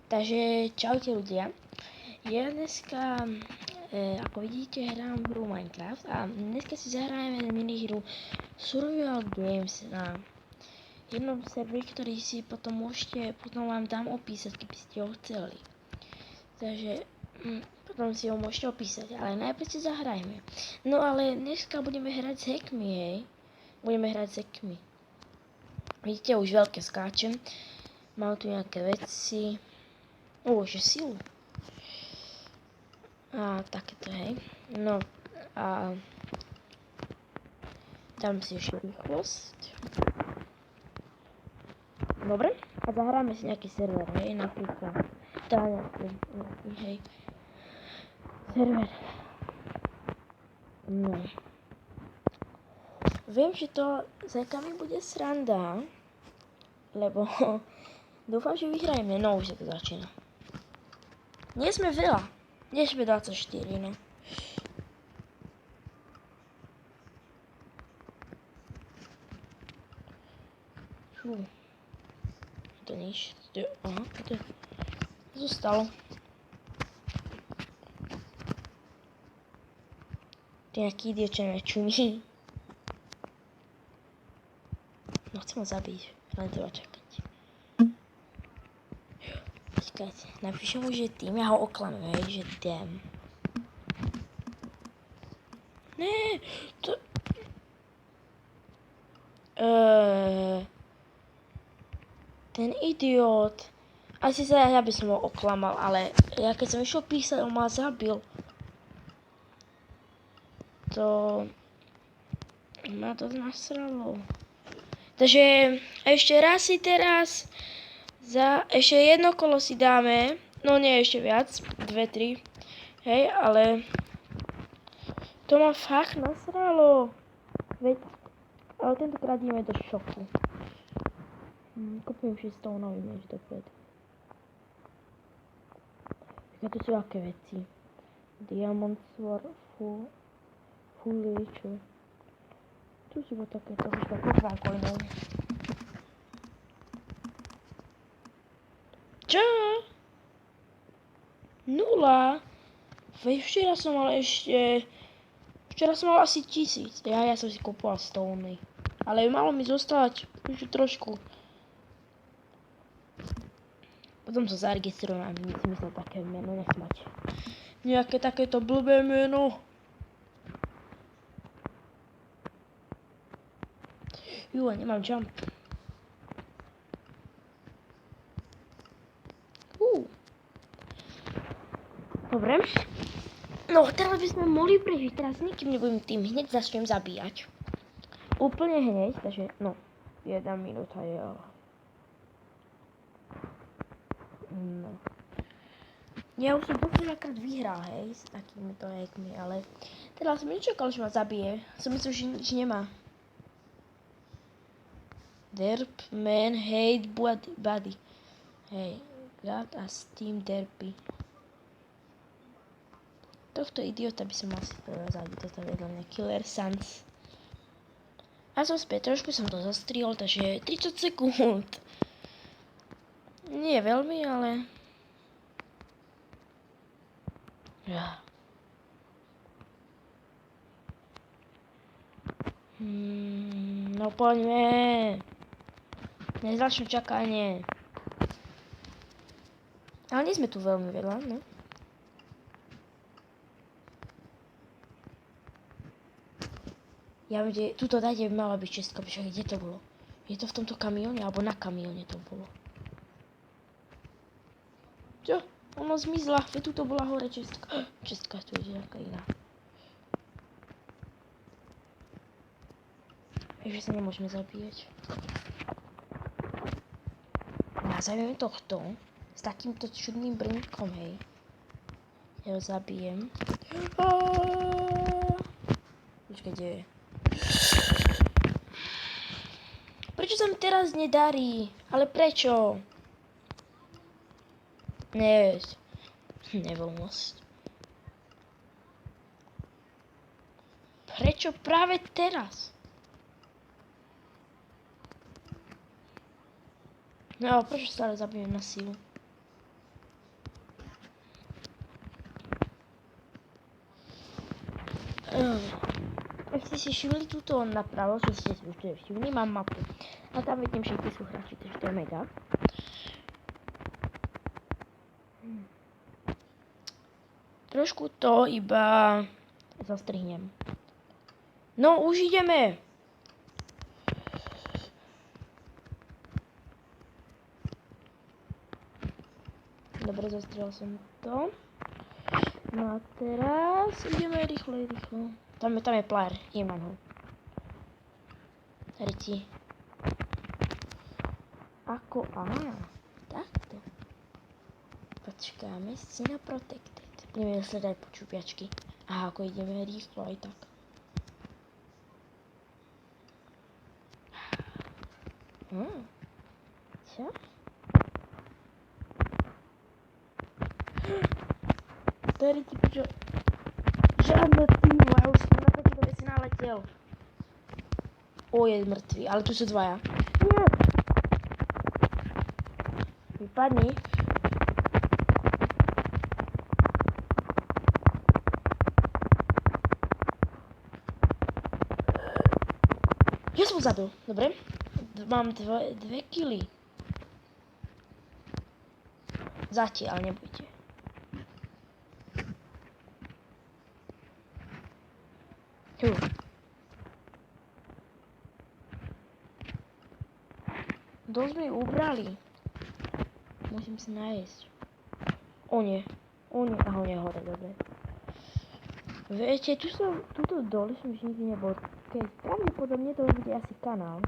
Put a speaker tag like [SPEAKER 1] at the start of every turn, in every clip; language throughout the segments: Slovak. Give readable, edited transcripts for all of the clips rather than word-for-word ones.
[SPEAKER 1] Takže čaute ľudia. Ja dneska, ako vidíte, hrám hru Minecraft a dneska si zahrajeme minihru Survival Games na jednom serveri, ktorý si potom vám dám opísať, keby ste ho chceli. Takže potom si ho môžete opísať, ale najprv si zahrajme. No ale dneska budeme hrať s hackmi, hej. Budeme hrať s hackmi. Vidíte, už veľké skáčem. Mám tu nejaké veci. Že silu. A takéto, hej. No a dám si ešte rýchlosť. Dobre. A zahráme si nejaký server, hej, napríklad. Nejaký, hej. Server. No. Viem, že to s hackami bude sranda, lebo dúfam, že vyhrajeme. No, už sa to začína. Nie sme veľa. Nie sme 24, no. To nič. Aha, to zostalo. To je nejaký idiot, čo nečumí. No, chcem ho zabiť. Len treba čakať. Počkajte, napíšem mu, že tým, ja ho oklamem, hej, že damn. Ne, to... Ten idiot. Asi sa ja by som ho oklamal, ale ja keď som išiel písať, on ma zabil. To... ma to nasralo. Takže ešte raz si teraz... Ešte jedno kolo si dáme, no nie ešte viac, 2, 3, hej, ale to ma fakt nasralo, veď, ale tentokrát ideme do šoku. Kúpim už s tou novým než dopredu. Tu sú aké veci, Diamond Sword, Foolish, tu sú takéto, už také coinov. Čo? 0? Veď včera som mal asi 1000. Ja som si kúpoval stony. Ale malo mi zostať už trošku. Potom sa zaregistrujem a myslím také meno nechmať. Nejaké takéto blbé meno. Nemám jump. Dobre. No, teraz by sme mohli prežiť. Teraz nikým nebudem tým hneď začnem zabíjať. Úplne hneď, takže, no, 1 minúta je, no. Ja už som poslednýkrát vyhral, hej, s takýmito hackmi, ale teraz som nečakal, že ma zabije. Som myslel, že nemá. Derp, man, hate, body. Hej, God a Steam derpy. Tohto idiota by som asi zabiť, toto vedľa mňa Killer Sans. A som späť, trošku som to zastrihol, takže 30 sekúnd. Nie veľmi, ale... No poďme. Nezlačné čakanie. Ale nie sme tu veľmi veľa, no. Ja viem, že tuto dajte by mala byť čestka, však kde to bolo? Je to v tomto kamióne, alebo na kamióne to bolo? Čo? Ono zmizla, veď tuto bola hore čestka. Čestka, tu je nejaká iná. Ešte sa nemôžeme zabíjať. Ja zabijem tohto. S takýmto čudným brnkom, hej. Ja ho zabijem. Počkaj, kde je? Prečo sa mi teraz nedarí? Ale prečo? Nevoľnosť. Prečo práve teraz? No, prečo stále zabijem na silu? Jak jste si všimli tuto napravo, co jste si už všimli, mám mapu. A tam vidím, že ty jsou hráči, takže to je mega. Trošku to iba zastrihnem. No, už jdeme. Dobre, zastrihal som to. No a teraz ideme rýchlo. Tam je player, idem na ho. Ryti. Ako, takto. Počkáme si na Protected. Budeme sledať počúpiačky. Aha, ako ideme rýchlo aj tak. Čo? To je Ryti, počo... Žádné týmu, ja už som na takéto veci naletel. Je mŕtvý, ale tu sú dvaja. Nie! Vypadni. Ja som zabil, dobre? Mám dve killy. Zatiaľ, nebojte. Dosť mi ubrali. Musím sa nájsť. O nie, aha, on je hore, dobre. Viete, tuto dole som už nikdy nebol. Keď pravdepodobne to bude asi kanál.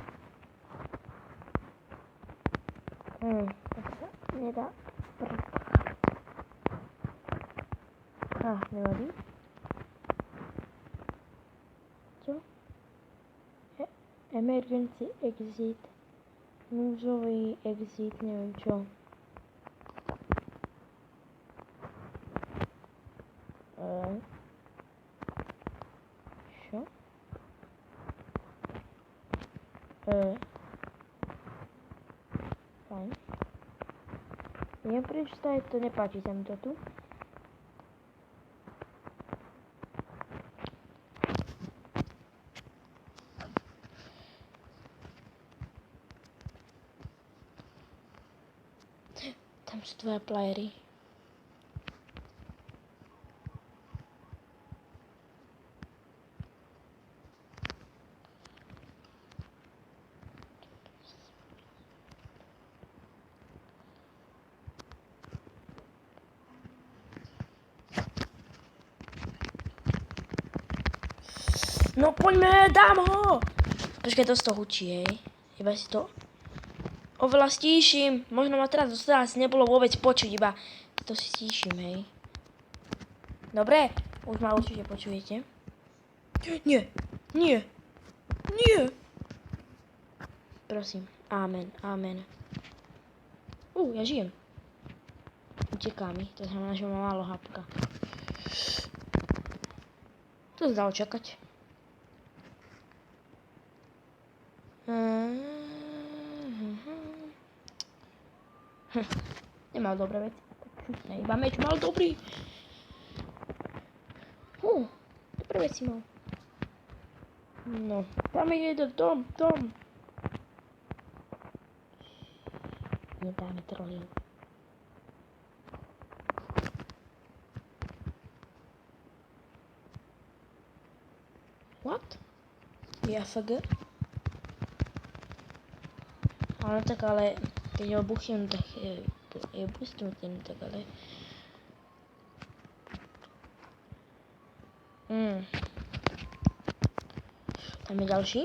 [SPEAKER 1] Tak sa nedá. Nevadí. Co? Emergency exit. Núzový exit, neviem čo. Čo? Fajn. Idem prečítať, to nepáči sa mi to tu. Tam sú dvoje playery. No poďme, dám ho! Počkaj, to z toho hučí, hej. Iba si to oveľa stíšim. Možno ma teraz asi nebolo vôbec počuť, iba to si stíšim, hej. Dobre, už ma určite počujete. Nie. Prosím, amen. Ja žijem. Uteká mi, to znamená, že mám málo hapka. To sa dalo čakať. Nemal dobré veci. Iba meč mal dobrý. Dobré veci mal. No, tam je jeden dom. Nedáme trolil. What? Ja FG? Ale tak ale, keď ho buchnem, tak je busnutý, tak ale... Tam je ďalší.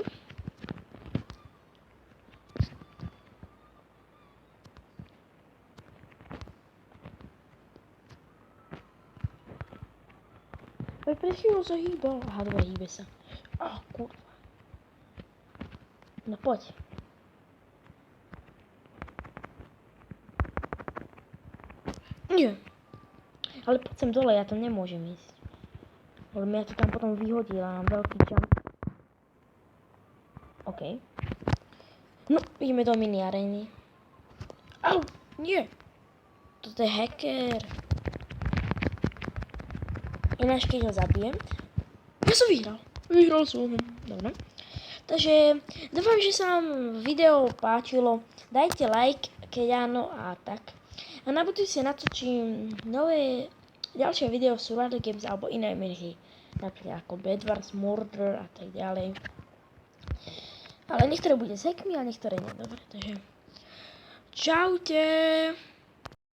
[SPEAKER 1] Pred chvíľou sa hýbal. Aha, dobre, hýbe sa. Kurva. No poď. Nie. Ale poď sem dole, ja tam nemôžem ísť. Lebo mňa to tam potom vyhodila na veľký jump. OK. No, ideme do mini arény. Nie. Toto je hacker. Ináč, keď ho zabijem... Ja som vyhral. Vyhral som. Dobre. Takže dúfam, že sa vám video páčilo. Dajte like, keď áno a tak. A na budúce natočím nové ďalšie video v Survival Games alebo iné minihy. Napríklad ako Bedwars, Murder a tak ďalej. Ale niektoré bude s hackmi a niektoré nie. Dobre, takže čaute.